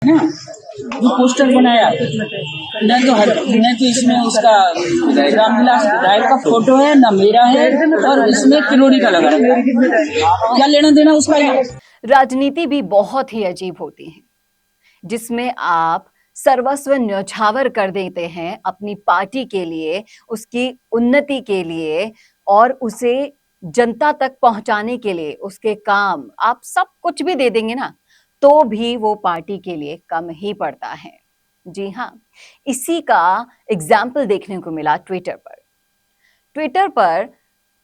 ना, जो पोस्टर बनाया न तो इसमें उसका रामविलास विधायक का फोटो है, न मेरा है, और इसमें किरोड़ी का लगा है। क्या लेना देना उसका? राजनीति भी बहुत ही अजीब होती है, जिसमें आप सर्वस्व न्यौछावर कर देते हैं अपनी पार्टी के लिए, उसकी उन्नति के लिए और उसे जनता तक पहुंचाने के लिए। उसके काम आप सब कुछ भी दे देंगे ना, तो भी वो पार्टी के लिए कम ही पड़ता है। जी हाँ, इसी का एग्जाम्पल देखने को मिला ट्विटर पर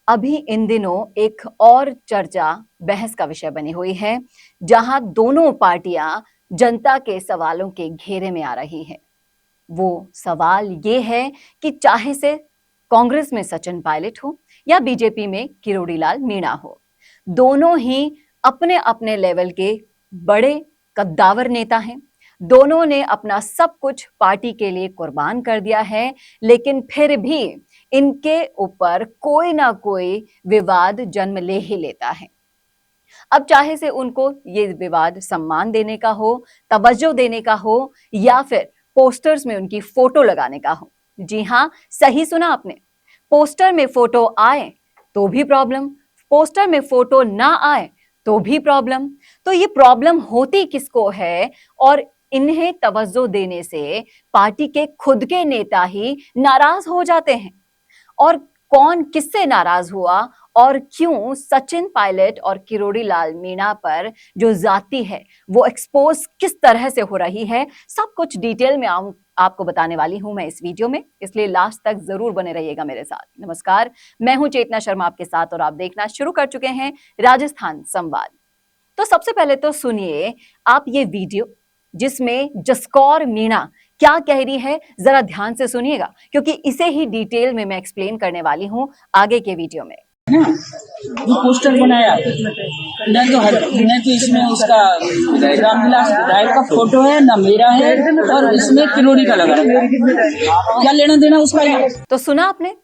अभी इन दिनों एक और चर्चा बहस का विषय बनी हुई है, जहां दोनों पार्टियां जनता के सवालों के घेरे में आ रही है। वो सवाल ये है कि चाहे से कांग्रेस में सचिन पायलट हो या बीजेपी में किरोड़ी लाल मीणा हो, दोनों ही अपने अपने लेवल के बड़े कद्दावर नेता हैं। दोनों ने अपना सब कुछ पार्टी के लिए कुर्बान कर दिया है, लेकिन फिर भी इनके ऊपर कोई ना कोई विवाद जन्म ले ही लेता है। अब चाहे से उनको ये विवाद सम्मान देने का हो, तवज्जो देने का हो, या फिर पोस्टर्स में उनकी फोटो लगाने का हो। जी हाँ, सही सुना आपने, पोस्टर में फोटो आए तो भी प्रॉब्लम, पोस्टर में फोटो ना आए तो भी प्रॉब्लम। तो ये प्रॉब्लम होती किसको है? और इन्हें तवज्जो देने से पार्टी के खुद के नेता ही नाराज हो जाते हैं। और कौन किससे नाराज हुआ और क्यों सचिन पायलट और किरोड़ी लाल मीणा पर जो जाति है वो एक्सपोज किस तरह से हो रही है, सब कुछ डिटेल में आपको बताने वाली हूं मैं इस वीडियो में, इसलिए लास्ट तक जरूर बने रहिएगा मेरे साथ। नमस्कार, मैं हूं चेतना शर्मा आपके साथ और आप देखना शुरू कर चुके हैं राजस्थान संवाद। तो सबसे पहले तो सुनिए आप ये वीडियो, जिसमें जसकौर मीणा क्या कह रही है, जरा ध्यान से सुनिएगा, क्योंकि इसे ही डिटेल में मैं एक्सप्लेन करने वाली हूं आगे के वीडियो में। जो पोस्टर बनाया न तो इसमें उसका रामविलास विधायक का फोटो है, न मेरा है, और इसमें किरोड़ी का लगा है। क्या लेना देना उसका? तो सुना आपने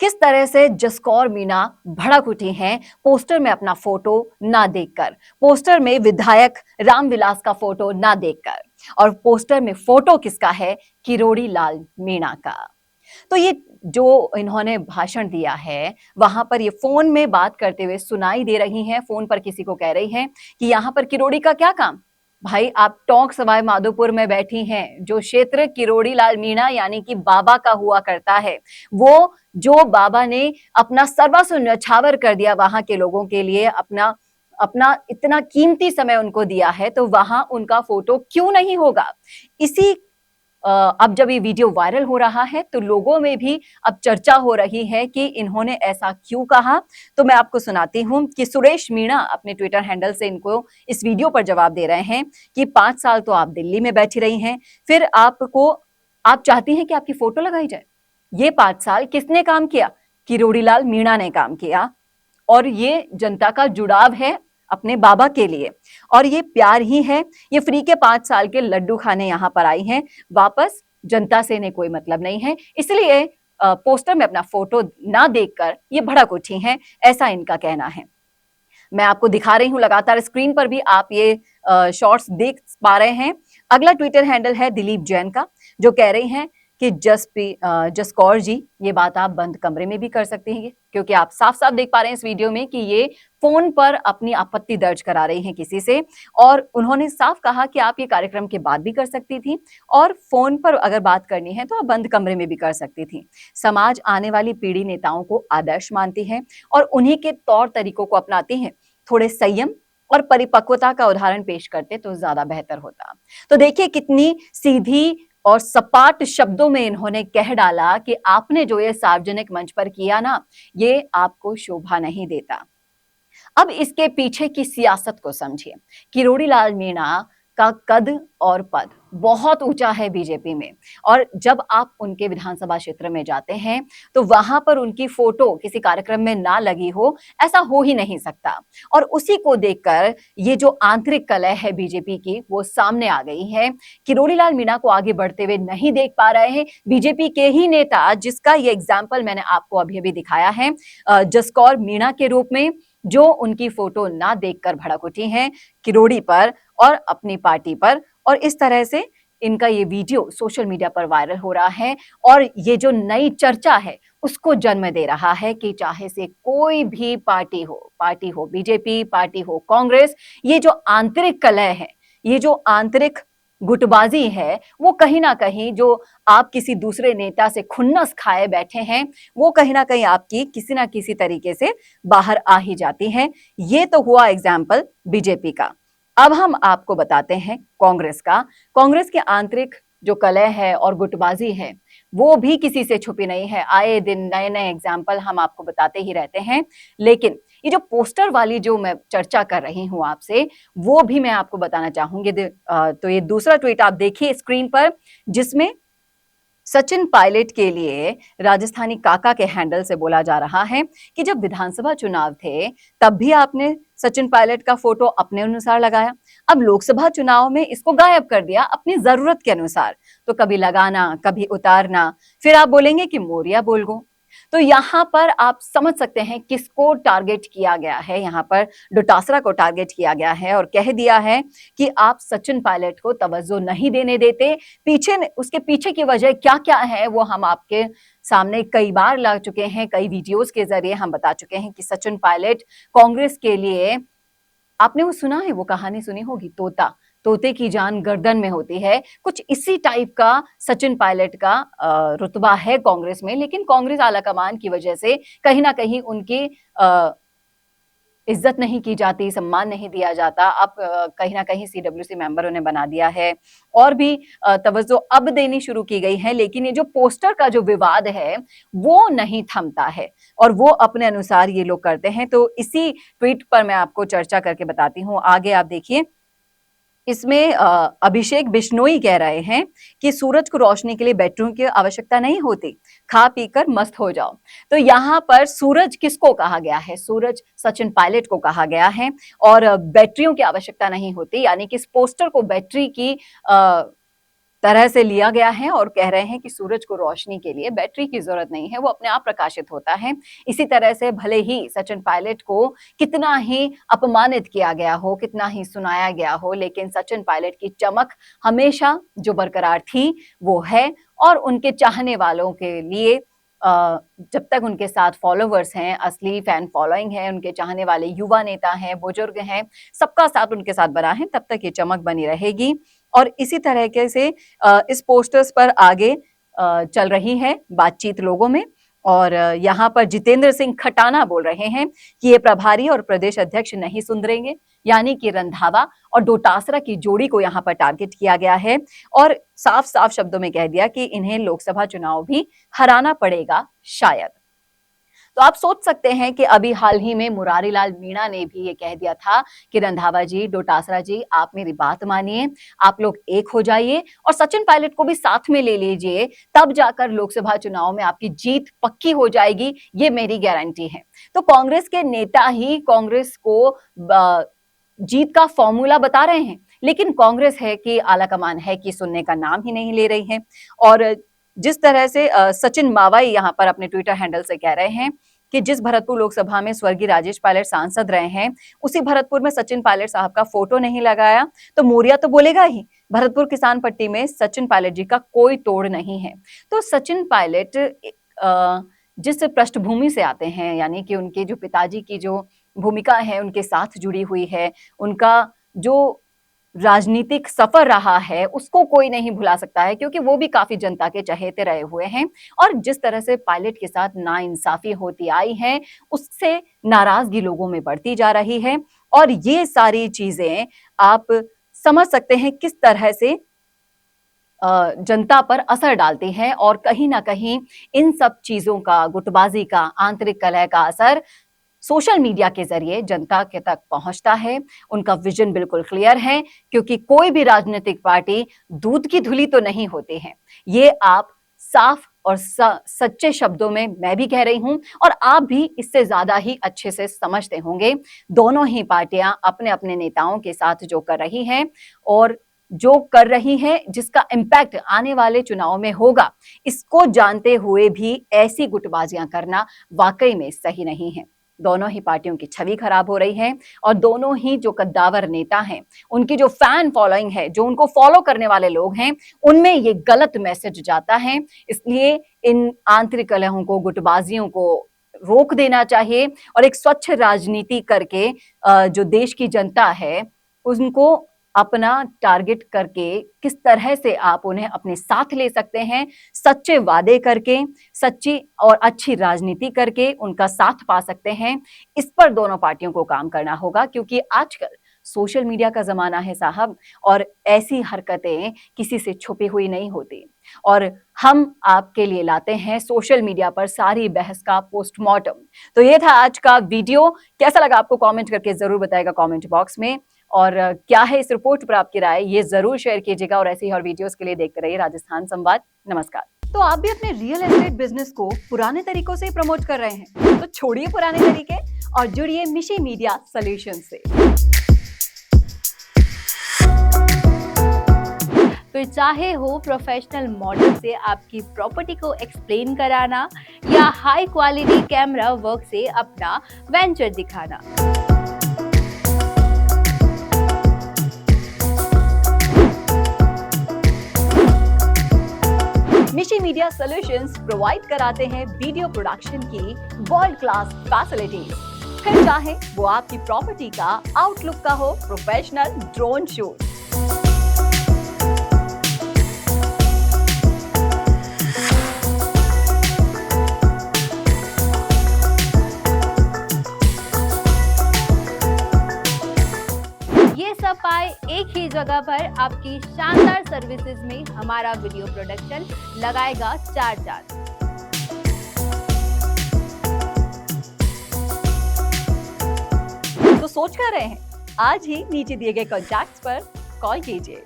किस तरह से जसकौर मीणा भड़क उठी हैं पोस्टर में अपना फोटो ना देखकर, पोस्टर में विधायक रामविलास का फोटो ना देखकर, और पोस्टर में फोटो किसका है? किरोड़ी लाल मीणा का। तो ये जो इन्होंने भाषण दिया है, वहां पर ये फोन में बात करते हुए सुनाई दे रही हैं, फोन पर किसी को कह रही हैं कि यहां पर किरोड़ी का क्या काम? भाई आप टोंक सवाई माधोपुर में बैठी हैं, जो क्षेत्र किरोड़ी लाल मीणा यानी कि बाबा का हुआ करता है, वो जो बाबा ने अपना सर्वस्व न्यौछावर कर दिया वहां के लोगों के लिए, अपना अपना इतना कीमती समय उनको दिया है, तो वहां उनका फोटो क्यों नहीं होगा? इसी अब जब ये वीडियो वायरल हो रहा है तो लोगों में भी अब चर्चा हो रही है कि इन्होंने ऐसा क्यों कहा। तो मैं आपको सुनाती हूं कि सुरेश मीणा अपने ट्विटर हैंडल से इनको इस वीडियो पर जवाब दे रहे हैं कि 5 साल तो आप दिल्ली में बैठी रही हैं, फिर आप चाहती हैं कि आपकी फोटो लगाई जाए। ये 5 साल किसने काम किया? किरोड़ी लाल मीणा ने काम किया, और ये जनता का जुड़ाव है अपने बाबा के लिए, और ये प्यार ही है। ये फ्री के 5 साल के लड्डू खाने यहाँ पर आई हैं, वापस जनता से इन्हें कोई मतलब नहीं है, इसलिए पोस्टर में अपना फोटो ना देखकर ये भड़क उठी हैं, ऐसा इनका कहना है। मैं आपको दिखा रही हूं लगातार स्क्रीन पर भी आप ये शॉर्ट्स देख पा रहे हैं। अगला ट्विटर हैंडल है दिलीप जैन का, जो कह रही हैं कि जसकौर जी, ये बात आप बंद कमरे में भी कर सकती हैं, क्योंकि आप साफ साफ देख पा रहे हैं इस वीडियो में कि ये फोन पर अपनी आपत्ति दर्ज करा रही हैं किसी से, और उन्होंने साफ कहा कि आप ये कार्यक्रम के बाद भी कर सकती थी, और फोन पर अगर बात करनी है तो आप बंद कमरे में भी कर सकती थी। समाज आने वाली पीढ़ी नेताओं को आदर्श मानती है और उन्हीं के तौर तरीकों को अपनाती है। थोड़े संयम और परिपक्वता का उदाहरण पेश करते तो ज्यादा बेहतर होता। तो देखिए कितनी सीधी और सपाट शब्दों में इन्होंने कह डाला कि आपने जो ये सार्वजनिक मंच पर किया ना, ये आपको शोभा नहीं देता। अब इसके पीछे की सियासत को समझिए। किरोड़ी लाल मीणा का कद और पद बहुत ऊंचा है बीजेपी में, और जब आप उनके विधानसभा क्षेत्र में जाते हैं तो वहां पर उनकी फोटो किसी कार्यक्रम में ना लगी हो, ऐसा हो ही नहीं सकता। और उसी को देखकर ये जो आंतरिक कलह है बीजेपी की, वो सामने आ गई है। किरोड़ी लाल मीणा को आगे बढ़ते हुए नहीं देख पा रहे हैं बीजेपी के ही नेता, जिसका ये एग्जाम्पल मैंने आपको अभी अभी दिखाया है, जसकौर मीणा के रूप में, जो उनकी फोटो ना देखकर भड़क उठी हैं किरोड़ी पर और अपनी पार्टी पर, और इस तरह से इनका ये वीडियो सोशल मीडिया पर वायरल हो रहा है और ये जो नई चर्चा है उसको जन्म दे रहा है कि चाहे से कोई भी पार्टी हो बीजेपी, पार्टी हो कांग्रेस, ये जो आंतरिक कलह है, ये जो आंतरिक गुटबाजी है, वो कहीं ना कहीं जो आप किसी दूसरे नेता से खुन्नस खाए बैठे हैं, वो कहीं ना कहीं आपकी किसी ना किसी तरीके से बाहर आ ही जाती है। ये तो हुआ एग्जाम्पल बीजेपी का। अब हम आपको बताते हैं कांग्रेस का। कांग्रेस के आंतरिक जो कलह है और गुटबाजी है वो भी किसी से छुपी नहीं है। आए दिन नए नए एग्जाम्पल हम आपको बताते ही रहते हैं। लेकिन ये जो पोस्टर वाली जो मैं चर्चा कर रही हूं आपसे, वो भी मैं आपको बताना चाहूंगी। तो ये दूसरा ट्वीट आप देखिए स्क्रीन पर, जिसमें सचिन पायलट के लिए राजस्थानी काका के हैंडल से बोला जा रहा है कि जब विधानसभा चुनाव थे तब भी आपने सचिन पायलट का फोटो अपने अनुसार लगाया, अब लोकसभा चुनाव में इसको गायब कर दिया अपनी जरूरत के अनुसार। तो कभी लगाना, कभी उतारना, फिर आप बोलेंगे कि मोरिया बोल गो। तो यहां पर आप समझ सकते हैं किसको टारगेट किया गया है। यहां पर डोटासरा को टारगेट किया गया है और कह दिया है कि आप सचिन पायलट को तवज्जो नहीं देने देते। उसके पीछे की वजह क्या क्या है वो हम आपके सामने कई बार ला चुके हैं, कई वीडियोस के जरिए हम बता चुके हैं कि सचिन पायलट कांग्रेस के लिए, आपने वो सुना है, वो कहानी सुनी होगी, तोते की जान गर्दन में होती है, कुछ इसी टाइप का सचिन पायलट का रुतबा है कांग्रेस में। लेकिन कांग्रेस आलाकमान की वजह से कहीं ना कहीं उनकी इज्जत नहीं की जाती, सम्मान नहीं दिया जाता। अब कहीं ना कहीं सीडब्ल्यूसी मेंबर उन्हें बना दिया है और भी तवज्जो अब देनी शुरू की गई है। लेकिन ये जो पोस्टर का जो विवाद है वो नहीं थमता है और वो अपने अनुसार ये लोग करते हैं। तो इसी ट्वीट पर मैं आपको चर्चा करके बताती हूँ। आगे आप देखिए, इसमें अभिषेक बिश्नोई कह रहे हैं कि सूरज को रोशनी के लिए बैटरियों की आवश्यकता नहीं होती, खा पीकर मस्त हो जाओ। तो यहाँ पर सूरज किसको कहा गया है? सूरज सचिन पायलट को कहा गया है और बैटरियों की आवश्यकता नहीं होती, यानी कि इस पोस्टर को बैटरी की तरह से लिया गया है और कह रहे हैं कि सूरज को रोशनी के लिए बैटरी की जरूरत नहीं है, वो अपने आप प्रकाशित होता है। इसी तरह से भले ही सचिन पायलट को कितना ही अपमानित किया गया हो, कितना ही सुनाया गया हो, लेकिन सचिन पायलट की चमक हमेशा जो बरकरार थी वो है। और उनके चाहने वालों के लिए जब तक उनके साथ फॉलोवर्स हैं, असली फैन फॉलोइंग है, उनके चाहने वाले युवा नेता हैं, बुजुर्ग हैं, सबका साथ उनके साथ बना है, तब तक ये चमक बनी रहेगी। और इसी तरीके से इस पोस्टर्स पर आगे चल रही है बातचीत लोगों में। और यहाँ पर जितेंद्र सिंह खटाना बोल रहे हैं कि ये प्रभारी और प्रदेश अध्यक्ष नहीं सुधरेंगे, यानी कि रंधावा और डोटासरा की जोड़ी को यहाँ पर टारगेट किया गया है और साफ साफ शब्दों में कह दिया कि इन्हें लोकसभा चुनाव भी हराना पड़ेगा शायद। तो आप सोच सकते हैं कि अभी हाल ही में मुरारी लाल मीणा ने भी ये कह दिया था कि रंधावा जी, डोटासरा जी, आप मेरी बात मानिए, आप लोग एक हो जाइए और सचिन पायलट को भी साथ में ले लीजिए, तब जाकर लोकसभा चुनाव में आपकी जीत पक्की हो जाएगी, ये मेरी गारंटी है। तो कांग्रेस के नेता ही कांग्रेस को जीत का फॉर्मूला बता रहे हैं, लेकिन कांग्रेस है कि आलाकमान है कि सुनने का नाम ही नहीं ले रही है। और जिस तरह से सचिन मावाई यहाँ पर अपने ट्विटर हैंडल से कह रहे हैं कि जिस भरतपुर लोकसभा में स्वर्गीय राजेश पायलट सांसद रहे हैं, उसी भरतपुर में सचिन पायलट साहब का फोटो नहीं लगाया तो मोरिया तो बोलेगा ही। भरतपुर किसान पट्टी में सचिन पायलट जी का कोई तोड़ नहीं है। तो सचिन पायलट जिस पृष्ठभूमि से आते हैं, यानी कि उनके जो पिताजी की जो भूमिका है उनके साथ जुड़ी हुई है, उनका जो राजनीतिक सफर रहा है उसको कोई नहीं भुला सकता है, क्योंकि वो भी काफी जनता के चहेते रहे हुए हैं। और जिस तरह से पायलट के साथ नाइंसाफी होती आई है उससे नाराजगी लोगों में बढ़ती जा रही है। और ये सारी चीजें आप समझ सकते हैं किस तरह से जनता पर असर डालती है और कहीं ना कहीं इन सब चीजों का, गुटबाजी का, आंतरिक कलह का असर सोशल मीडिया के जरिए जनता के तक पहुंचता है। उनका विजन बिल्कुल क्लियर है, क्योंकि कोई भी राजनीतिक पार्टी दूध की धुली तो नहीं होती है। ये आप साफ और सच्चे शब्दों में मैं भी कह रही हूं और आप भी इससे ज्यादा ही अच्छे से समझते होंगे। दोनों ही पार्टियां अपने अपने नेताओं के साथ जो कर रही हैं और जो कर रही हैं, जिसका इम्पैक्ट आने वाले चुनाव में होगा, इसको जानते हुए भी ऐसी गुटबाजियां करना वाकई में सही नहीं है। दोनों ही पार्टियों की छवि खराब हो रही है और दोनों ही जो कद्दावर नेता हैं, उनकी जो फैन फॉलोइंग है, जो उनको फॉलो करने वाले लोग हैं, उनमें ये गलत मैसेज जाता है। इसलिए इन आंतरिक कलहों को, गुटबाजियों को रोक देना चाहिए और एक स्वच्छ राजनीति करके जो देश की जनता है उनको अपना टारगेट करके किस तरह से आप उन्हें अपने साथ ले सकते हैं, सच्चे वादे करके, सच्ची और अच्छी राजनीति करके उनका साथ पा सकते हैं। इस पर दोनों पार्टियों को काम करना होगा क्योंकि आजकल सोशल मीडिया का जमाना है साहब, और ऐसी हरकतें किसी से छुपी हुई नहीं होती। और हम आपके लिए लाते हैं सोशल मीडिया पर सारी बहस का पोस्टमार्टम। तो ये था आज का वीडियो। कैसा लगा आपको कमेंट करके जरूर बताइएगा कमेंट बॉक्स में। और क्या है इस रिपोर्ट पर आपकी राय, ये जरूर शेयर कीजिएगा। और ऐसे ही और वीडियोस के लिए देखते रहिए राजस्थान संवाद। नमस्कार। तो आप भी अपने रियल एस्टेट बिजनेस को पुराने तरीकों से प्रमोट कर रहे हैं, तो छोड़िए पुराने तरीके और जुड़िए मिशी मीडिया सॉल्यूशन से। फिर चाहे हो प्रोफेशनल मॉडल से आपकी प्रॉपर्टी को एक्सप्लेन कराना या हाई क्वालिटी कैमरा वर्क से अपना वेंचर दिखाना, मिशी मीडिया सॉल्यूशंस प्रोवाइड कराते हैं वीडियो प्रोडक्शन की वर्ल्ड क्लास फैसिलिटीज। फिर चाहे वो आपकी प्रॉपर्टी का आउटलुक का हो प्रोफेशनल ड्रोन शूट, ये सब पाए एक ही जगह पर आपकी शानदार सर्विसेज में हमारा वीडियो प्रोडक्शन लगाएगा 4 चांद। तो सोच कर रहे हैं, आज ही नीचे दिए गए कॉन्टैक्ट्स पर कॉल कीजिए।